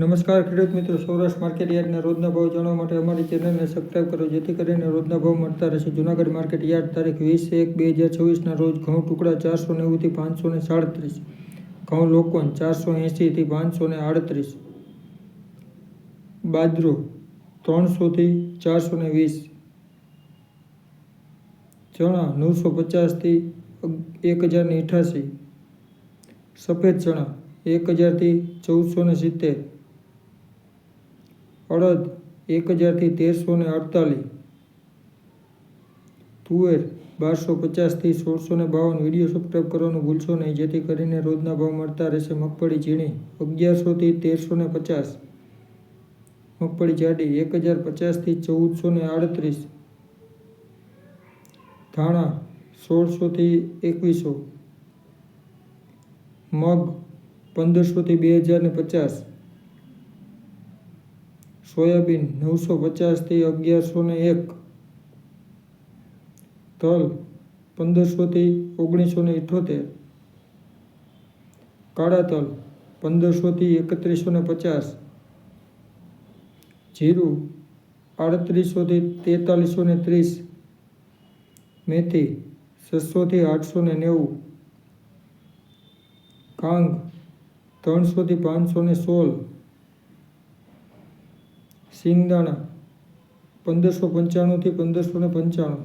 નમસ્કાર ખેડૂત મિત્રો, સૌરાષ્ટ્ર માર્કેટ યાર્ડના રોજના ભાવ જાણવા માટે અમારી ચેનલને સબસ્ક્રાઇબ કરો, જેથી કરીને રોજના ભાવ મળતા રહેશે. જૂનાગઢ માર્કેટ યાર્ડ તારીખ 20/1/2024 રોજ ઘઉં ટુકડા 490 થી 537, ઘઉં લોકવન 480 થી 538, બાજરો 300 થી 420, ચણા 950 થી 1088, સફેદ ચણા 1000 થી 1470, અડદ 1000 થી 1348, તુવેર 1250 થી 1652. વિડીયો સબસ્ક્રાઇબ કરવાનું ભૂલશો નહીં, જેથી કરીને રોજના ભાવ મળતા રહેશે. મગફળી ઝીણી 1100 થી 1350, મગફળી જાડી 1050 થી 1438, ધાણા 1600 થી 2100, મગ 1500 થી 2050, સોયાબીન 950 થી 1101, તલ 1500 થી 1978, કાળા તલ 1500 થી 3150, જીરું 3800 થી 4330, મેથી 600 થી 890, કાંગ 300 થી 516, સિંગદાણા 1595 થી 1595.